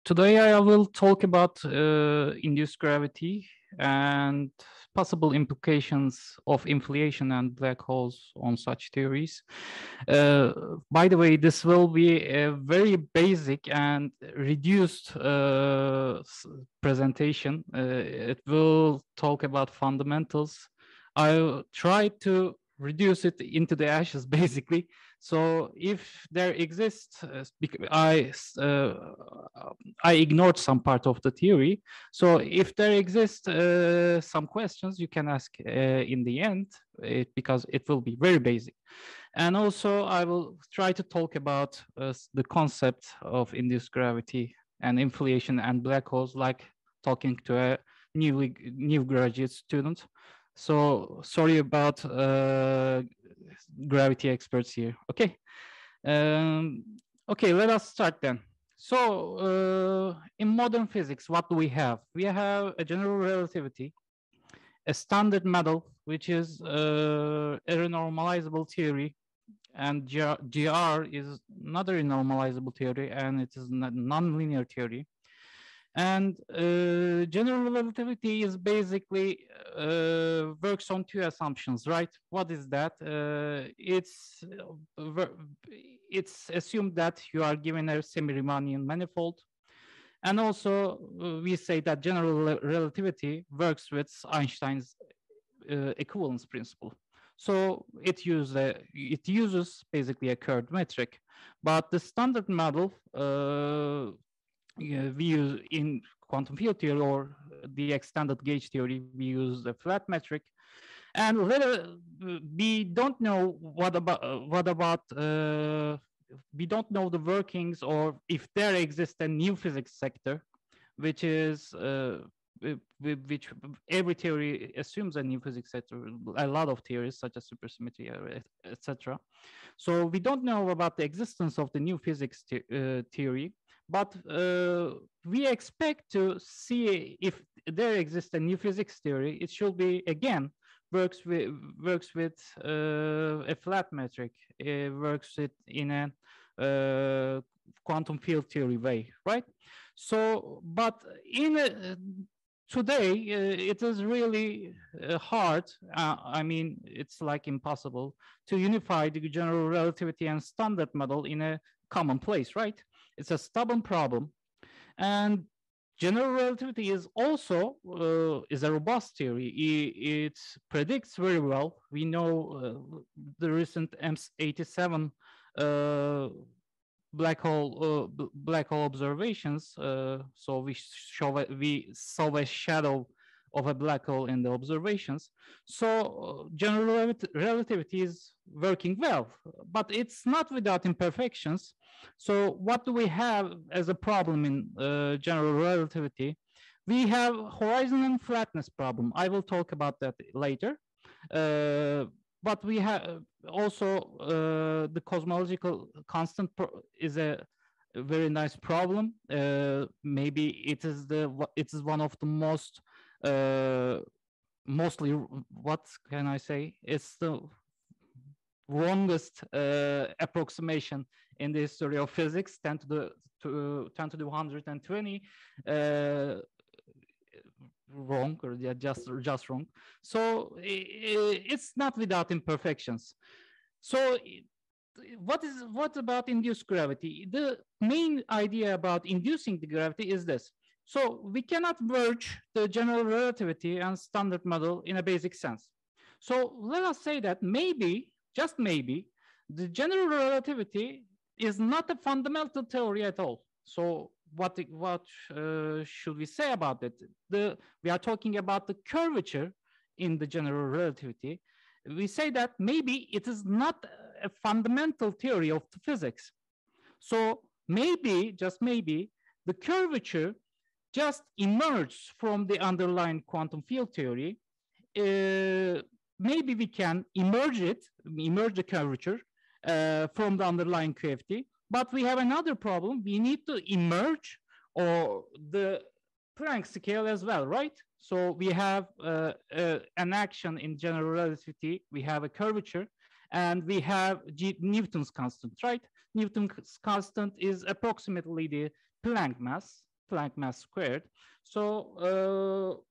Today I will talk about induced gravity and possible implications of inflation and black holes on such theories. By the way, this will be a very basic and reduced presentation. It will talk about fundamentals. I'll try to reduce it into the ashes, basically. So if there exists, I ignored some part of the theory. So if there exist some questions, you can ask in the end, because it will be very basic. And also I will try to talk about the concept of induced gravity and inflation and black holes, like talking to a new graduate student. So sorry about gravity experts here. Okay. Okay, let us start then. So in modern physics, what do we have? We have a general relativity, a standard model, which is a renormalizable theory, and GR is another renormalizable theory, and it is a nonlinear theory. And general relativity is basically works on two assumptions, right? What is that? It's assumed that you are given a semi-Riemannian manifold. And also we say that general relativity works with Einstein's equivalence principle. So it uses basically a curved metric, but the standard model we use in quantum field theory or the extended gauge theory, we use the flat metric. And we don't know we don't know the workings, or if there exists a new physics sector, which is which every theory assumes a new physics sector, a lot of theories such as supersymmetry, etc. So we don't know about the existence of the new physics theory, but we expect to see if there exists a new physics theory. It should be, again, works with a flat metric. It works it in a quantum field theory way, right? So, but today it is really hard. I mean, it's like impossible to unify the general relativity and standard model in a common place, right? It's a stubborn problem. And general relativity is also is a robust theory. It predicts very well. We know the recent M87 black hole observations. So we saw a shadow of a black hole in the observations. So general relativity is working well, but it's not without imperfections. So what do we have as a problem in general relativity? We have horizon and flatness problem. I will talk about that later. But we have also the cosmological constant is a very nice problem. Maybe it is one of the most mostly, what can I say? It's the wrongest approximation in the history of physics, 10 to the 120. Wrong, or yeah, just wrong. So it's not without imperfections. So what about induced gravity? The main idea about inducing the gravity is this. So we cannot merge the general relativity and standard model in a basic sense. So let us say that maybe, just maybe, the general relativity is not a fundamental theory at all. So what should we say about it? We are talking about the curvature in the general relativity. We say that maybe it is not a fundamental theory of the physics. So maybe, just maybe, the curvature just emerged from the underlying quantum field theory. Maybe we can emerge the curvature from the underlying QFT. But we have another problem. We need to emerge or the Planck scale as well, right? So we have an action in general relativity. We have a curvature, and we have Newton's constant, right? Newton's constant is approximately the Planck mass. Planck mass squared. So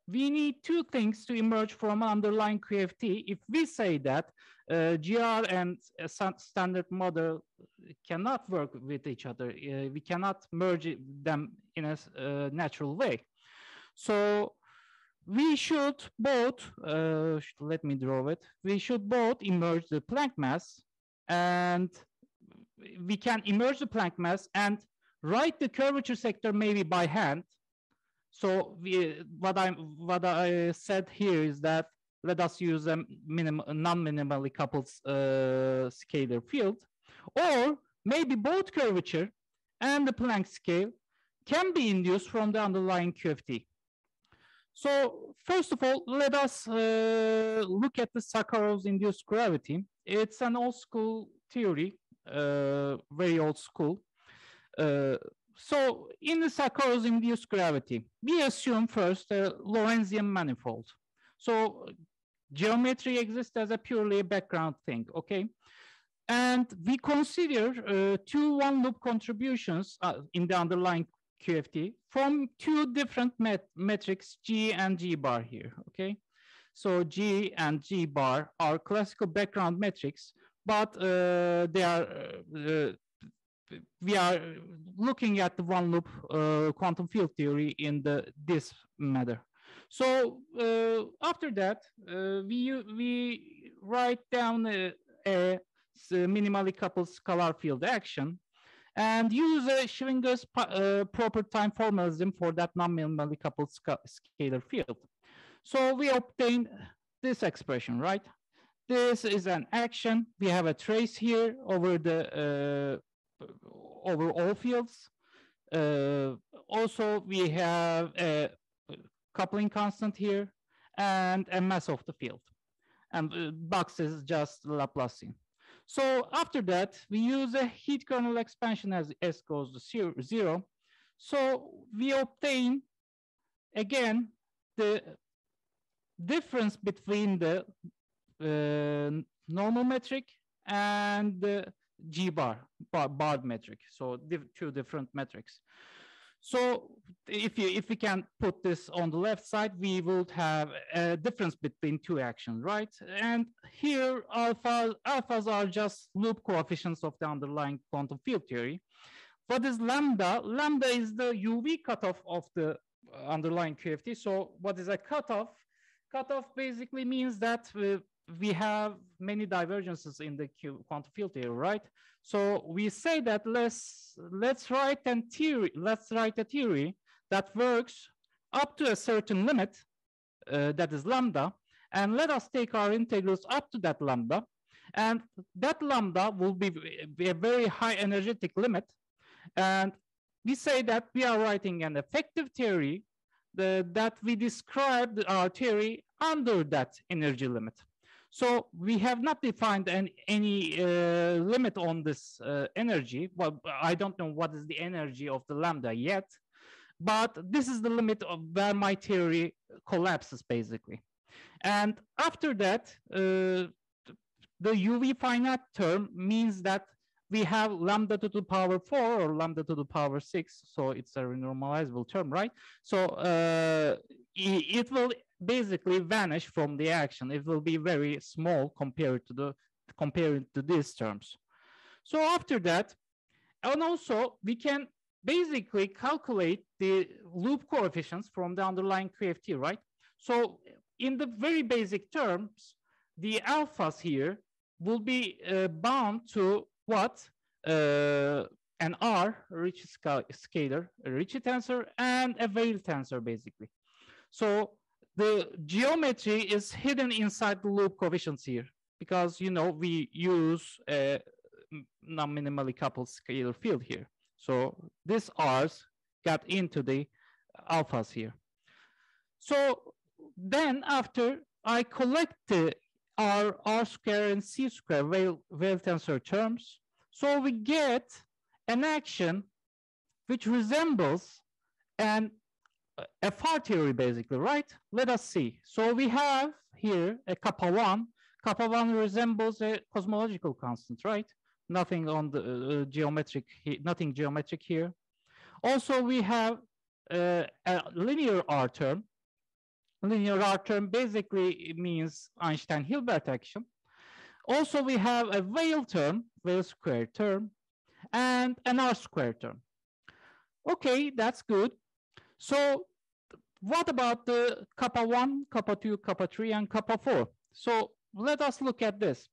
we need two things to emerge from an underlying QFT. If we say that GR and a standard model cannot work with each other, we cannot merge them in a natural way. So we should both, let me draw it. We should both emerge the Planck mass, and we can emerge the Planck mass and write the curvature sector maybe by hand. So what I said here is that let us use a non-minimally coupled scalar field, or maybe both curvature and the Planck scale can be induced from the underlying QFT. So first of all, let us look at the Sakharov's induced gravity. It's an old school theory, very old school. So in the Sakharov's induced gravity, we assume first a Lorentzian manifold. So geometry exists as a purely background thing, okay? And we consider two one-loop contributions in the underlying QFT from two different metrics, G and G bar here, okay? So G and G bar are classical background metrics, but they are we are looking at the one loop quantum field theory in this matter. So after that, we write down a minimally coupled scalar field action and use a Schwinger's proper time formalism for that non-minimally coupled scalar field. So we obtain this expression, right? This is an action. We have a trace here over the over all fields. Also, we have a coupling constant here and a mass of the field. And box is just Laplacian. So after that, we use a heat kernel expansion as S goes to 0. So we obtain, again, the difference between the normal metric and the G bar metric. So two different metrics. So if we can put this on the left side, we would have a difference between two actions, right? And here alphas are just loop coefficients of the underlying quantum field theory. What is lambda? Lambda is the UV cutoff of the underlying QFT. So what is a cutoff? Cutoff basically means that we have many divergences in the quantum field theory, right? So we say that let's write a theory that works up to a certain limit, that is lambda, and let us take our integrals up to that lambda, and that lambda will be a very high energetic limit, and we say that we are writing an effective theory that we described our theory under that energy limit. So we have not defined any limit on this energy. Well, I don't know what is the energy of the lambda yet, but this is the limit of where my theory collapses, basically. And after that, the UV finite term means that we have lambda to the power 4 or lambda to the power 6. So it's a renormalizable term, right? So it will basically vanish from the action. It will be very small compared to these terms. So after that, and also we can basically calculate the loop coefficients from the underlying QFT, right? So in the very basic terms, the alphas here will be bound to what? An R, a Ricci scalar, a Ricci tensor, and a Weyl tensor, basically. So the geometry is hidden inside the loop coefficients here because, you know, we use a non-minimally coupled scalar field here. So these R's got into the alphas here. So then after I collect the R square and C square Weyl tensor terms, so we get an action which resembles an FR theory, basically, right? Let us see. So we have here a kappa 1. Kappa 1 resembles a cosmological constant, right? Nothing on the nothing geometric here. Also, we have a linear R term. Linear R term basically means Einstein-Hilbert action. Also, we have a Weyl term, Weyl square term, and an R square term. Okay, that's good. So what about the kappa 1, kappa 2, kappa 3, and kappa 4? So let us look at this.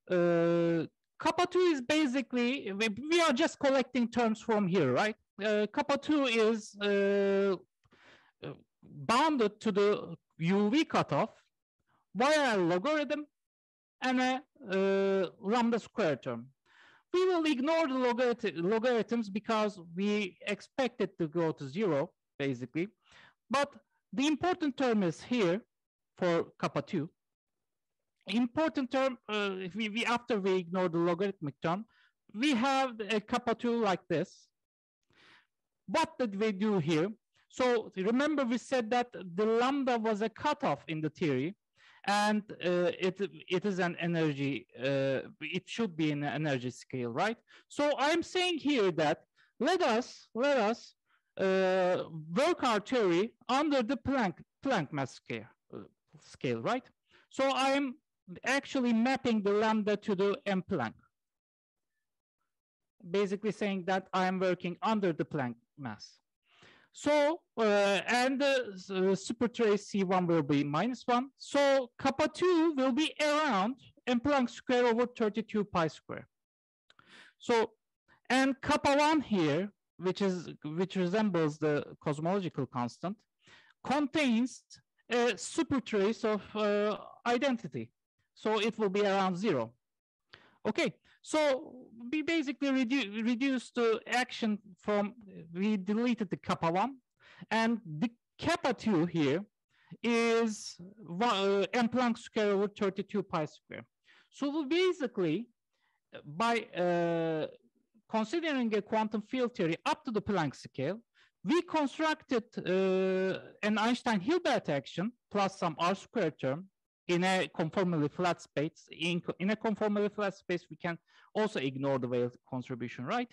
Kappa 2 is basically, we are just collecting terms from here, right? Kappa 2 is bounded to the UV cutoff via a logarithm and a lambda square term. We will ignore the logarithms because we expect it to go to 0, basically. But the important term is here for kappa 2. Important term, after we ignore the logarithmic term, we have a kappa 2 like this. What did we do here? So remember we said that the lambda was a cutoff in the theory, and it is an energy, it should be in an energy scale, right? So I'm saying here that let us work our theory under the Planck mass scale, right? So I'm actually mapping the lambda to the M Planck. Basically saying that I'm working under the Planck mass. So, and the supertrace C1 will be -1. So kappa 2 will be around M Planck square over 32 pi square. So, and kappa 1 here, which resembles the cosmological constant, contains a supertrace of identity. So it will be around 0. Okay, so we basically reduced the action from, we deleted the kappa 1, and the kappa 2 here is M Planck square over 32 pi square. So basically, by considering a quantum field theory up to the Planck scale, we constructed an Einstein-Hilbert action plus some R square term in a conformally flat space. In a conformally flat space, we can also ignore the Weyl contribution, right?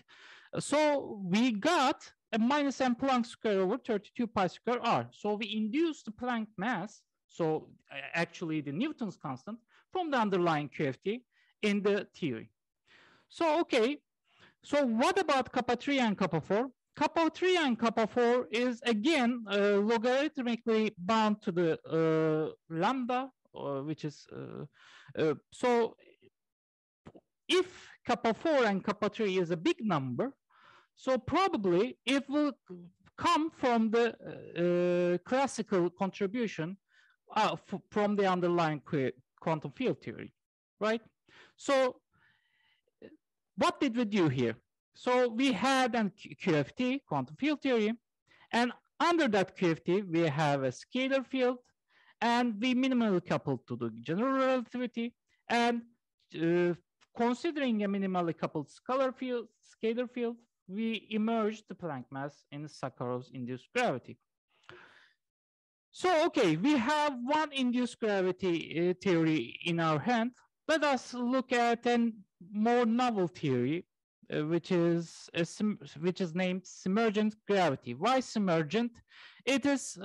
So we got a minus M Planck square over 32 pi square R. So we induced the Planck mass, so actually the Newton's constant, from the underlying QFT in the theory. So, okay, so what about kappa 3 and kappa 4? Kappa 3 and kappa 4 is again logarithmically bound to the lambda, which is, so if kappa 4 and kappa 3 is a big number, so probably it will come from the classical contribution from the underlying quantum field theory, right? So what did we do here? So we had a QFT, quantum field theory, and under that QFT, we have a scalar field, and we minimally coupled to the general relativity, and considering a minimally coupled scalar field, we emerged the Planck mass in Sakharov's induced gravity. So, okay, we have one induced gravity theory in our hand. Let us look at a more novel theory, which is named symmergent gravity. Why symmergent? It is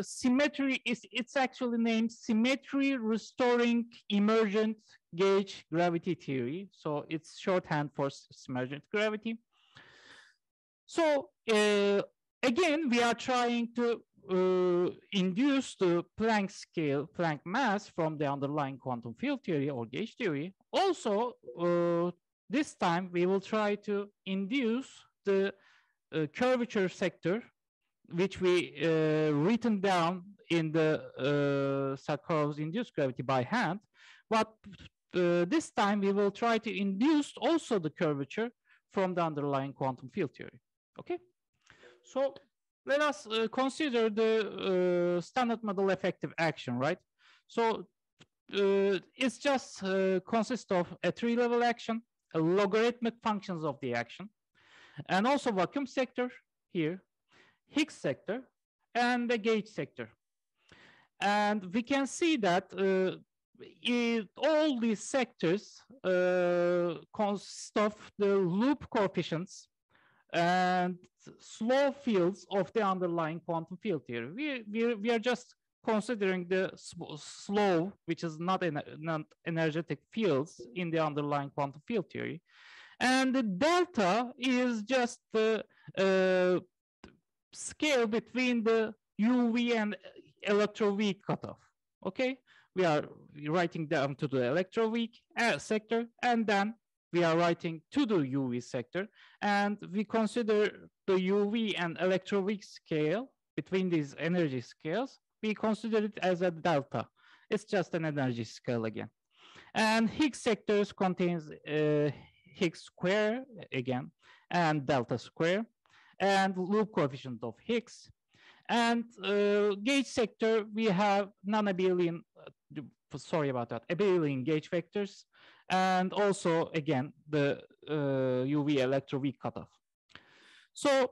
symmetry. It's actually named symmetry restoring emergent gauge gravity theory. So it's shorthand for symmergent gravity. So again, we are trying to induce the Planck scale, Planck mass from the underlying quantum field theory or gauge theory. Also, this time we will try to induce the curvature sector, which we written down in the Sakharov's induced gravity by hand. But this time we will try to induce also the curvature from the underlying quantum field theory. Okay, so let us consider the standard model effective action, right? So it's just consists of a 3-level action, logarithmic functions of the action, and also vacuum sector here, Higgs sector, and the gauge sector. And we can see that all these sectors consist of the loop coefficients, and slow fields of the underlying quantum field theory. We are just considering the slow, which is not energetic fields in the underlying quantum field theory. And the delta is just the scale between the UV and electroweak cutoff. Okay, we are writing down to the electroweak sector, and then we are writing to the UV sector, and we consider the UV and electroweak scale between these energy scales. We consider it as a delta. It's just an energy scale again. And Higgs sectors contains Higgs square again, and delta square, and loop coefficient of Higgs. And gauge sector, we have non-abelian, sorry about that, abelian gauge vectors, and also again the UV electroweak cutoff. So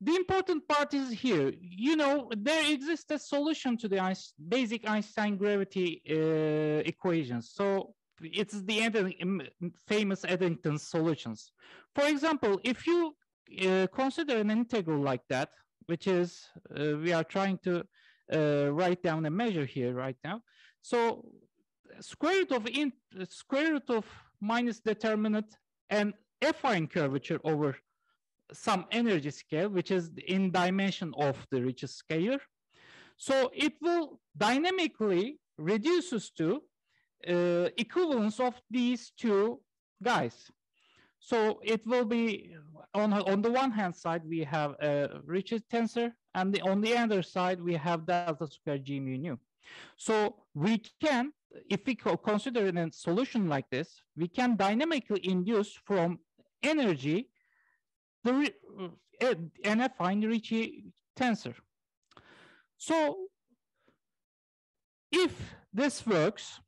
the important part is here, you know, there exists a solution to the basic Einstein gravity equations. So it's the famous Eddington solutions. For example, if you consider an integral like that, which is, we are trying to write down a measure here right now. So square root of minus determinant and affine curvature over some energy scale, which is in dimension of the richest scalar. So it will dynamically reduces to equivalence of these two guys. So it will be on the one hand side, we have a richest tensor, and on the other side, we have delta square G mu nu. So we can, if we consider a solution like this, we can dynamically induce from energy the an affine Ricci tensor. So if this works,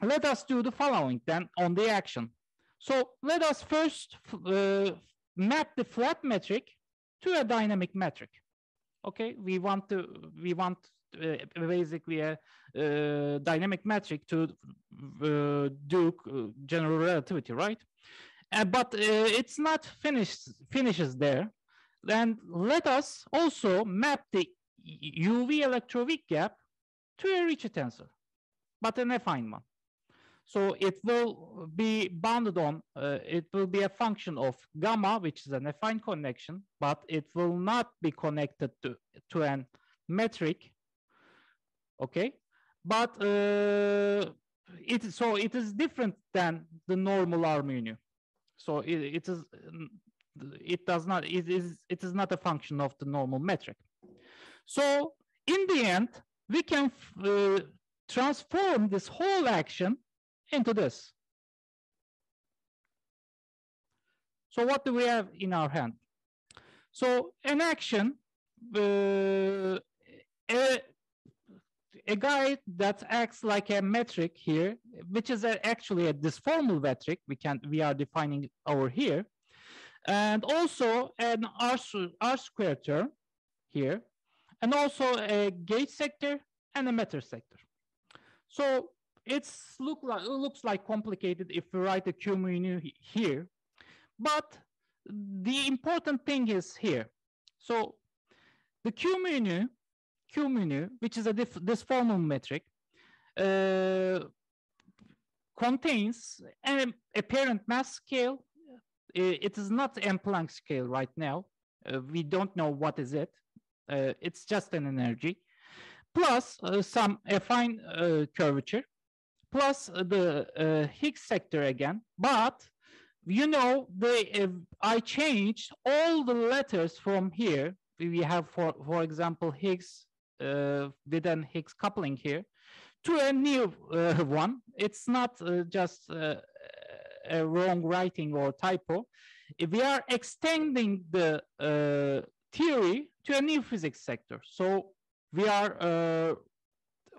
let us do the following then on the action. So let us first map the flat metric to a dynamic metric. Okay, we want basically a dynamic metric to do general relativity, right? But it's not finishes there. Then let us also map the UV electroweak gap to a Ricci tensor, but an affine one. So it will be bounded on, it will be a function of gamma, which is an affine connection, but it will not be connected to an metric, okay? But it is different than the normal R mu nu. So it is not a function of the normal metric. So in the end, we can transform this whole action into this. So what do we have in our hand? So an action, a guy that acts like a metric here, which is actually this formal metric we are defining over here, and also an R square term here, and also a gauge sector and a matter sector. So it looks like complicated if we write a Q mu nu here, but the important thing is here. So the Q mu nu, which is this formal metric, contains an apparent mass scale. It is not a Planck scale right now. We don't know what is it. It's just an energy, plus some affine curvature, plus the Higgs sector again. But you know, I changed all the letters from here. We have, for example, Higgs with an Higgs coupling here to a new one. It's not just a wrong writing or typo. We are extending the theory to a new physics sector. So we are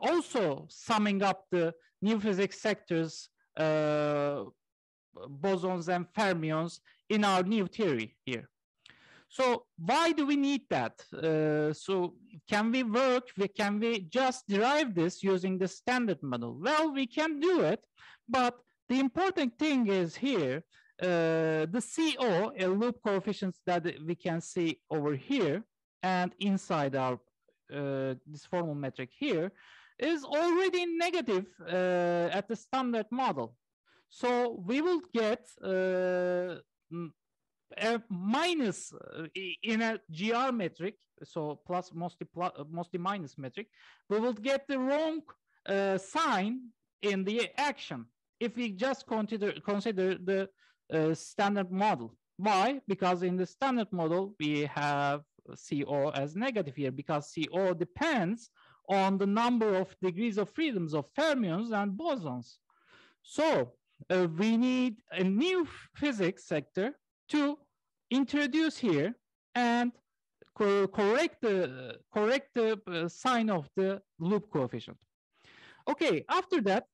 also summing up the new physics sectors, bosons and fermions in our new theory here. So why do we need that? So can we just derive this using the standard model? Well, we can do it, but the important thing is here, the CO, a loop coefficients that we can see over here and inside our this formal metric here, is already negative at the standard model. So we will get a minus in a GR metric, so plus mostly minus metric, we will get the wrong sign in the action if we just consider the standard model. Why? Because in the standard model we have CO as negative here, because CO depends on the number of degrees of freedoms of fermions and bosons. So we need a new physics sector to introduce here and correct the sign of the loop coefficient. Okay, after that,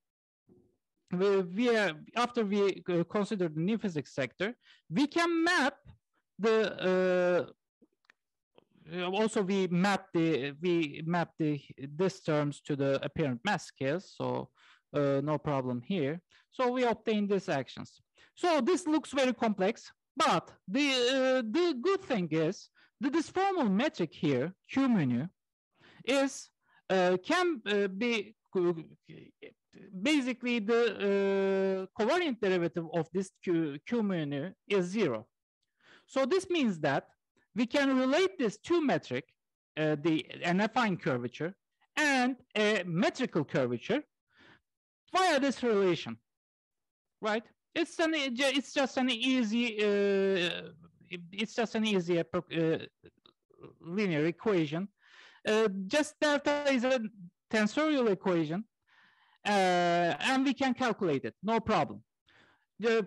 after we consider the new physics sector, we can map the also we map this terms to the apparent mass scales, so no problem here. So we obtain these actions. So this looks very complex, but the good thing is that this formal metric here, Q mu, is can be basically the covariant derivative of this Q mu is 0. So this means that we can relate this to metric, an affine curvature, and a metrical curvature via this relation, right? It's just an easy linear equation. Just delta is a tensorial equation, and we can calculate it, no problem.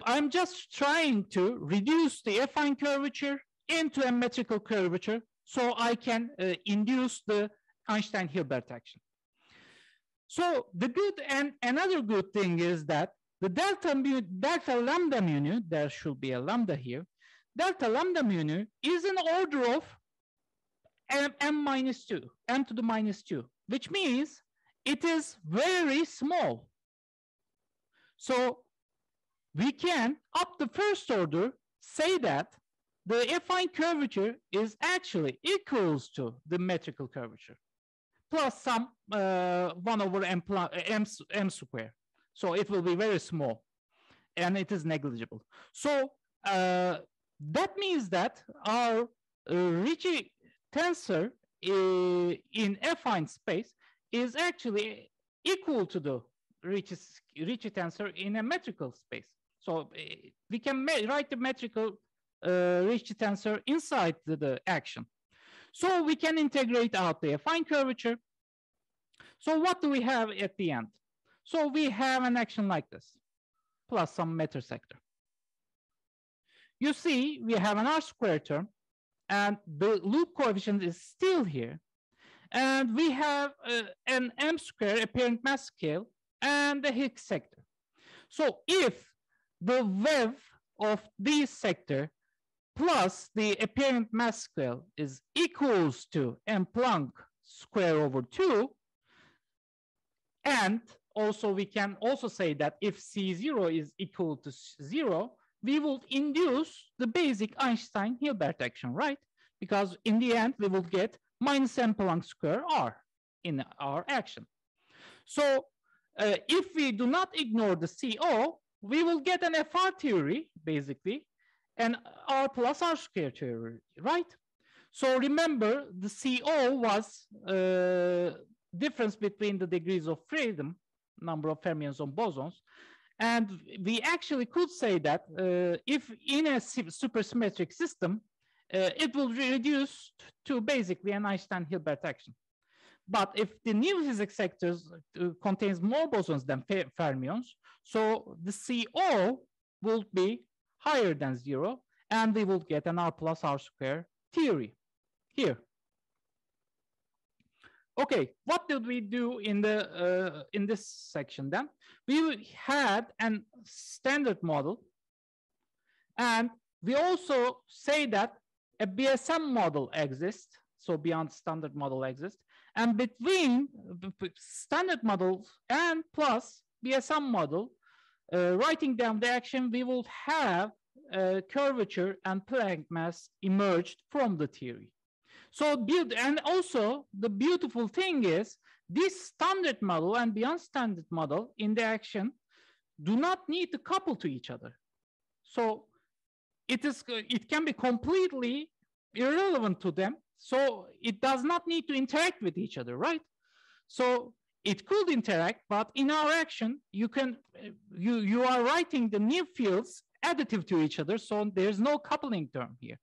I'm just trying to reduce the affine curvature into a metrical curvature so I can induce the Einstein-Hilbert action. So the good and another good thing is that the delta lambda mu, there should be a lambda here, delta lambda mu is an order of m minus 2, m to the minus 2, which means it is very small. So we can, up the first order, say that the affine curvature is actually equals to the metrical curvature plus some 1 over m square. So it will be very small and it is negligible. So that means that our Ricci tensor in affine space is actually equal to the Ricci tensor in a metrical space. So we can write the metrical Ricci tensor inside the action. So we can integrate out the affine curvature. So what do we have at the end? So we have an action like this, plus some meter sector. You see, we have an R square term, and the loop coefficient is still here. And we have an m square apparent mass scale and the Higgs sector. So if the wave of this sector plus the apparent mass scale is equals to m Planck square over 2, and also we can also say that if C0 is equal to 0, we will induce the basic Einstein-Hilbert action, right? Because in the end, we will get minus m Planck square R in our action. So if we do not ignore the CO, we will get an FR theory, basically, and R plus R square theory, right? So remember, the CO was difference between the degrees of freedom, number of fermions on bosons, and we actually could say that if in a supersymmetric system, it will reduce to basically an Einstein-Hilbert action. But if the new physics sectors contains more bosons than fermions, so the CO will be higher than 0, and we will get an R plus R square theory here. Okay, what did we do in this section then? We had a standard model, and we also say that a BSM model exists, so beyond standard model exists, and between standard models and plus BSM model, writing down the action, we will have curvature and Planck mass emerged from the theory. So, and also the beautiful thing is this standard model and beyond standard model in the action do not need to couple to each other. So it can be completely irrelevant to them. So it does not need to interact with each other, right? So it could interact, but in our action, you are writing the new fields additive to each other. So there's no coupling term here.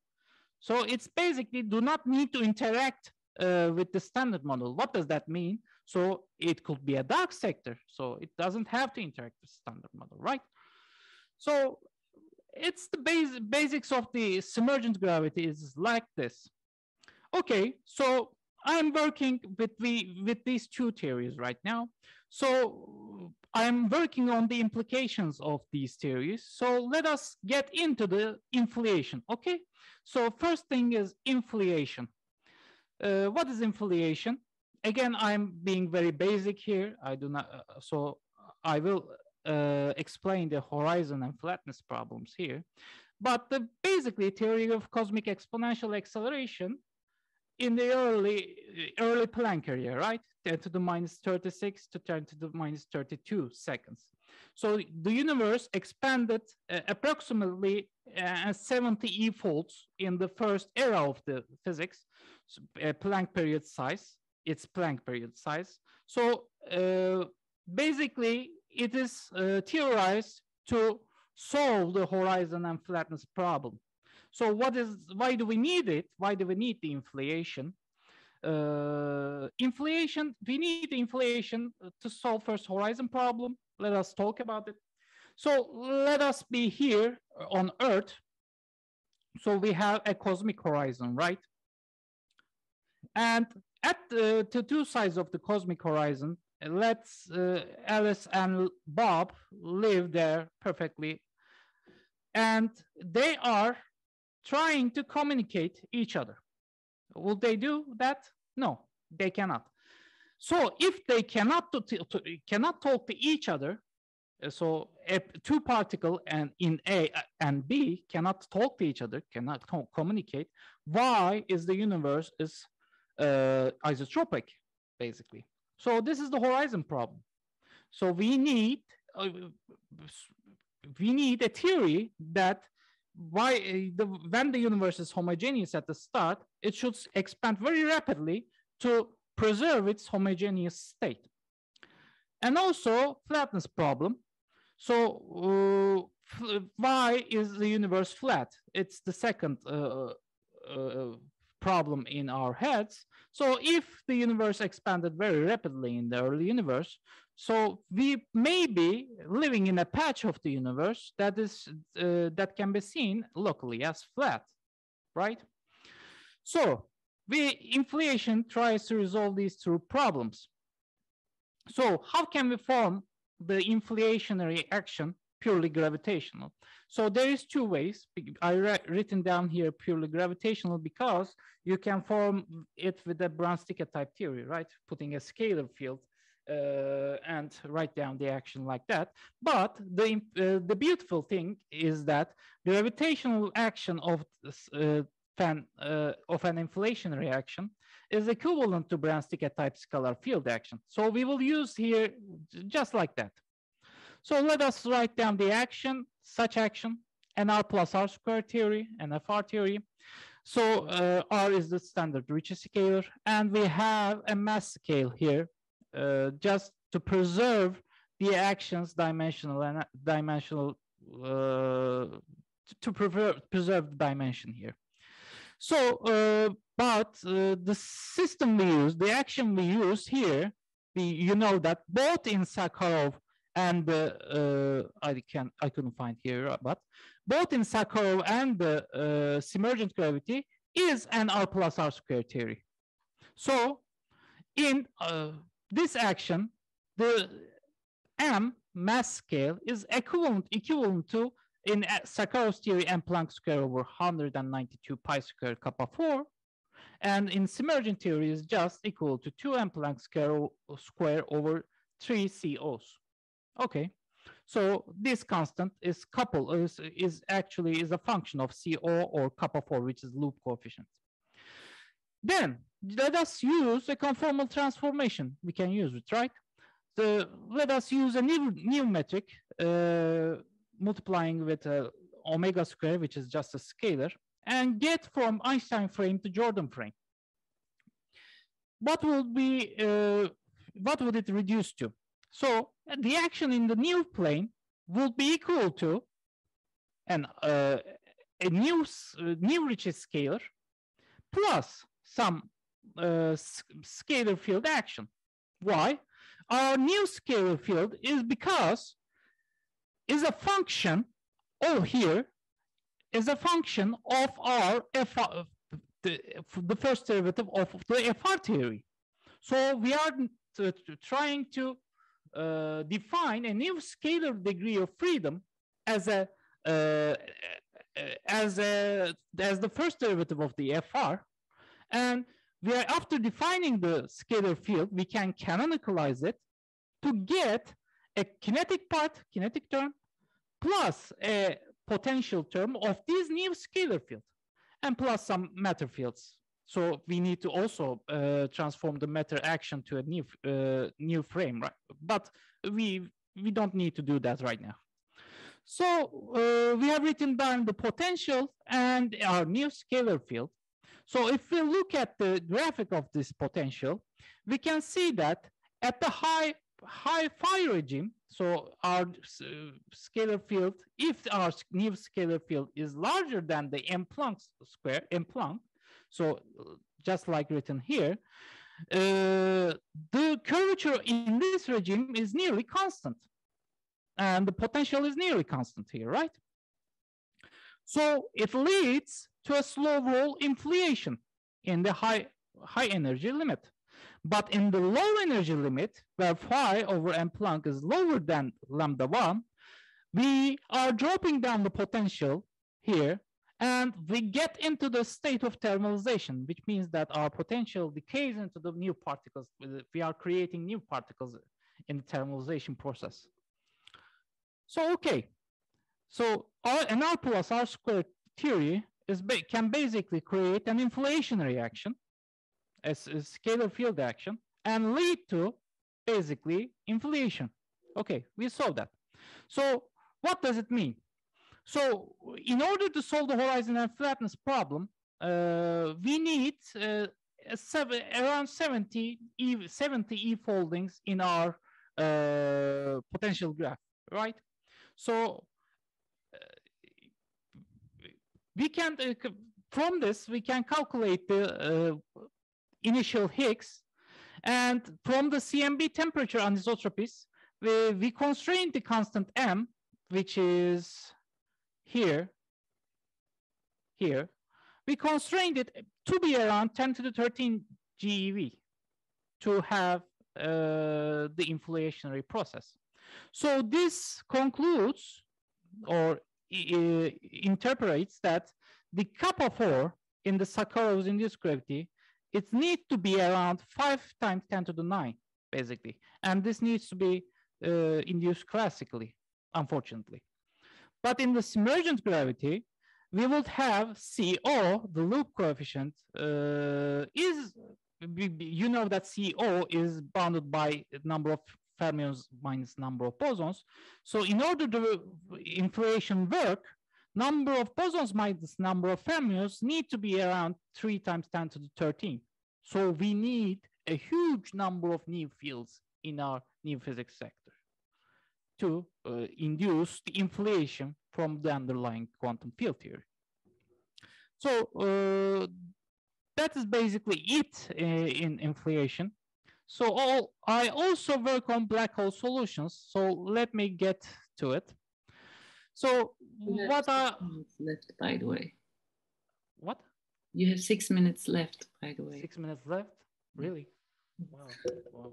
So it's basically do not need to interact with the standard model. What does that mean? So it could be a dark sector. So it doesn't have to interact with standard model, right? So it's the basics of the symmergent gravity is like this. Okay, so I'm working with these two theories right now. So I'm working on the implications of these theories. So let us get into the inflation, okay? So first thing is inflation. What is inflation? Again, I'm being very basic here. I do not, so I will explain the horizon and flatness problems here. But the basically theory of cosmic exponential acceleration in the early Planck area, right? 10 to the minus 36 to 10 to the minus 32 seconds. So the universe expanded approximately 70 e-folds in the first era of the physics, Planck period size, its Planck period size. So basically it is theorized to solve the horizon and flatness problem. So why do we need it? Why do we need the inflation? We need the inflation to solve first horizon problem. Let us talk about it. So let us be here on Earth. So we have a cosmic horizon, right? And at the two sides of the cosmic horizon, let's Alice and Bob live there perfectly. And they are trying to communicate each other. Will they do that? No, they cannot. So if they cannot talk to each other, so two particles and in A and B cannot talk to each other, cannot communicate. Why is the universe is isotropic, basically? So this is the horizon problem. So we need a theory that when the universe is homogeneous at the start, it should expand very rapidly to preserve its homogeneous state. And also flatness problem. So why is the universe flat? It's the second problem in our heads. So if the universe expanded very rapidly in the early universe, so we may be living in a patch of the universe that can be seen locally as flat, right? So inflation tries to resolve these two problems. So how can we form the inflationary action purely gravitational? So there is two ways. I written down here purely gravitational because you can form it with the Brown-Stickett type theory, right? Putting a scalar field and write down the action like that. But the beautiful thing is that gravitational action of an inflationary action is equivalent to Brown-Stickett type scalar field action. So we will use here just like that. So let us write down the action, such action, NR plus R squared theory, NFR theory. So R is the standard Ricci scalar, and we have a mass scale here just to preserve the actions dimensional and dimensional, to preserve the dimension here. So, but the system we use, the action we use here, you know that both in Sakharov and I couldn't find here, but both in Sakharov and the symmergent gravity is an R plus R squared theory. So in this action, the M mass scale is equivalent to in Sakharov's theory M Planck square over 192 pi square kappa 4, and in symmergent theory is just equal to 2 M Planck square over 3 COs. Okay, So this constant is actually a function of CO or kappa 4, which is loop coefficient. Then let us use a conformal transformation. We can use it, right? So let us use a new metric multiplying with omega square, which is just a scalar, and get from Einstein frame to Jordan frame. What would it reduce to? So the action in the new plane will be equal to a new Ricci scalar plus some scalar field action. Why? Our new scalar field is because is a function over here is a function of our the first derivative of the FR theory. So we are trying to define a new scalar degree of freedom as the first derivative of the FR, and we are, after defining the scalar field, we can canonicalize it to get a kinetic term plus a potential term of this new scalar field, and plus some matter fields. So we need to also transform the matter action to a new frame, right? But we don't need to do that right now. So we have written down the potential and our new scalar field. So if we look at the graphic of this potential, we can see that at the high phi regime, so our scalar field, if our new scalar field is larger than the M Planck square, M Planck, so just like written here, the curvature in this regime is nearly constant. And the potential is nearly constant here, right? So it leads to a slow roll inflation in the high energy limit. But in the low energy limit, where phi over M Planck is lower than lambda 1, we are dropping down the potential here, and we get into the state of thermalization, which means that our potential decays into the new particles. We are creating new particles in the thermalization process. So, okay. So an R plus R squared theory can basically create an inflationary action, a scalar field action, and lead to basically inflation. Okay, we saw that. So what does it mean? So in order to solve the horizon and flatness problem, we need around 70 E foldings in our potential graph, right? So we can, from this, we can calculate the initial Higgs, and from the CMB temperature anisotropies, we constrain the constant M, which is here. We constrained it to be around 10 to the 13 GeV to have the inflationary process. So this concludes or interprets that the kappa 4 in the Sakharov's induced gravity, it needs to be around 5 times 10 to the 9, basically. And this needs to be induced classically, unfortunately. But in the symmergent gravity, we would have CO, the loop coefficient, you know that CO is bounded by number of fermions minus number of bosons. So in order to inflation work, number of bosons minus number of fermions need to be around 3 times 10 to the 13. So we need a huge number of new fields in our new physics sector to induce the inflation from the underlying quantum field theory. So that is basically it in inflation. So I also work on black hole solutions. So let me get to it. So what are 6 minutes left, by the way? What? You have 6 minutes left, by the way. 6 minutes left? Really? Wow. Well,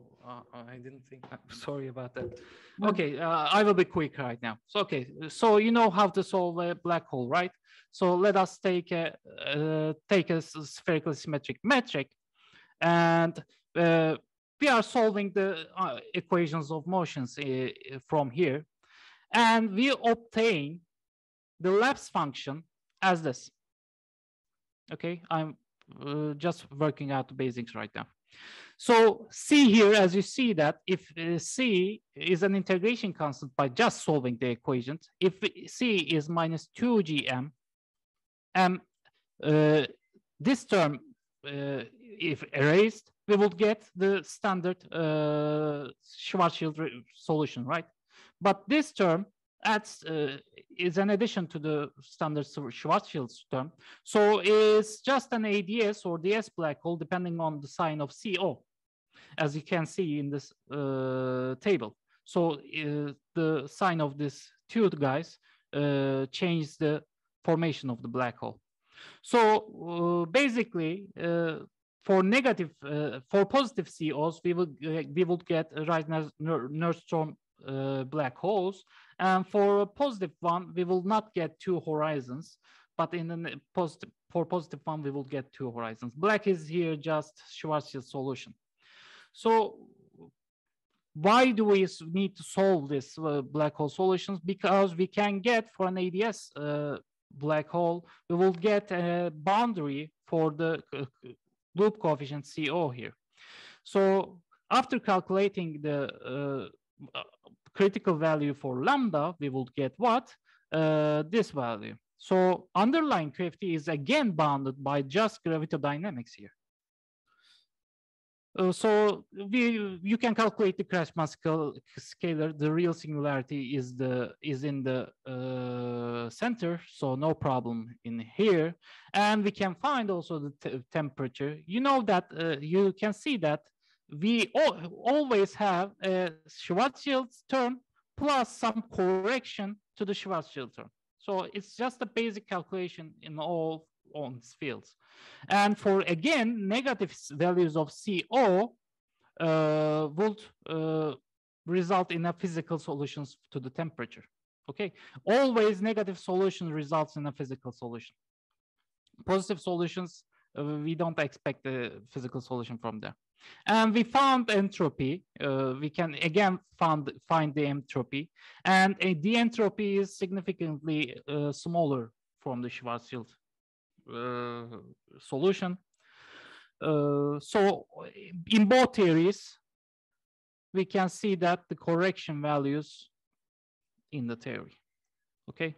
I didn't think. I'm sorry about that. Okay, I will be quick right now. So okay, so you know how to solve a black hole, right? So let us take a spherically symmetric metric, and we are solving the equations of motions from here. And we obtain the lapse function as this. Okay, I'm just working out the basics right now. So C here, as you see that if C is an integration constant by just solving the equations, if C is minus 2gm, this term, if erased, we will get the standard Schwarzschild solution, right? But this term adds is an addition to the standard Schwarzschild term. So it's just an ADS or DS black hole depending on the sign of CO, as you can see in this table. So the sign of this two guys changes the formation of the black hole. So basically, for positive COs, we will get right Nernstrom black holes, and for a positive one, we will not get two horizons, but in the for positive one, we will get two horizons. Black is here just Schwarzschild solution. So why do we need to solve this black hole solutions? Because we can get for an ADS black hole, we will get a boundary for the loop coefficient CO here. So after calculating the critical value for lambda, we will get what? This value. So underlying QFT is again bounded by just gravitodynamics here. So you can calculate the Kretschmann scalar. The real singularity is in the center, so no problem in here. And we can find also the temperature. You know that you can see that we always have a Schwarzschild term plus some correction to the Schwarzschild term. So it's just a basic calculation in all on fields. And for again negative values of CO would result in a physical solutions to the temperature. Okay, always negative solution results in a physical solution. Positive solutions, we don't expect a physical solution from there. And we found entropy. We can again find the entropy, and the entropy is significantly smaller from the Schwarzschild solution. So in both theories, we can see that the correction values in the theory. Okay.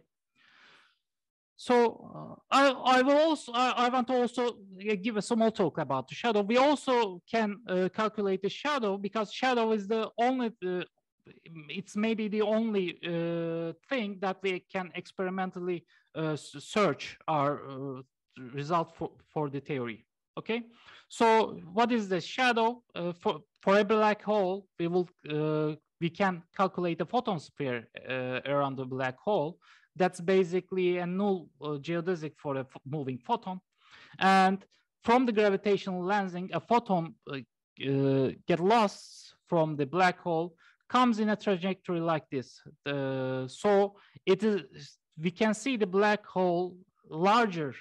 So I want to also give a small talk about the shadow. We also can calculate the shadow, because shadow is the only it's maybe the only thing that we can experimentally search our result for the theory. Okay, so what is the shadow? For a black hole, we can calculate a photon sphere around the black hole. That's basically a null geodesic for a moving photon. And from the gravitational lensing, a photon get lost from the black hole, comes in a trajectory like this. So it is, we can see the black hole larger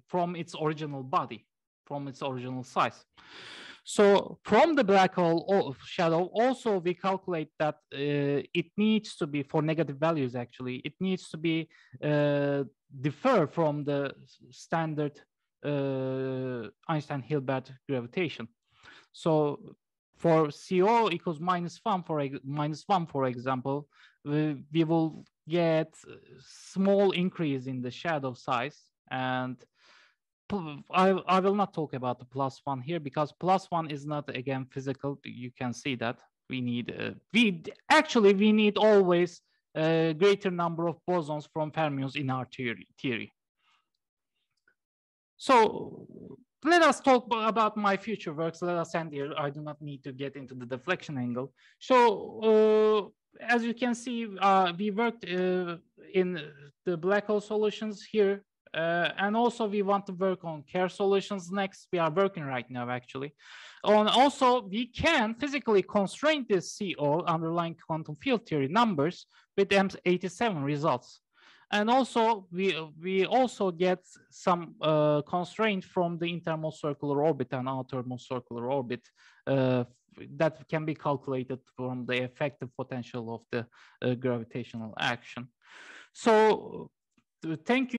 from its original body, from its original size. So from the black hole shadow, also we calculate that it needs to be, for negative values actually, it needs to be differ from the standard Einstein-Hilbert gravitation. So for CO equals -1, for example, we will get small increase in the shadow size. And I will not talk about the +1 here, because +1 is not again physical. You can see that we need we need always a greater number of bosons from fermions in our theory. So let us talk about my future works. Let us end here. I do not need to get into the deflection angle. So as you can see, we worked in the black hole solutions here. And also we want to work on Kerr solutions next. We are working right now actually. And also we can physically constrain this CO underlying quantum field theory numbers with M87 results. And also we also get some constraint from the internal circular orbit and outermost circular orbit that can be calculated from the effective potential of the gravitational action. So thank you.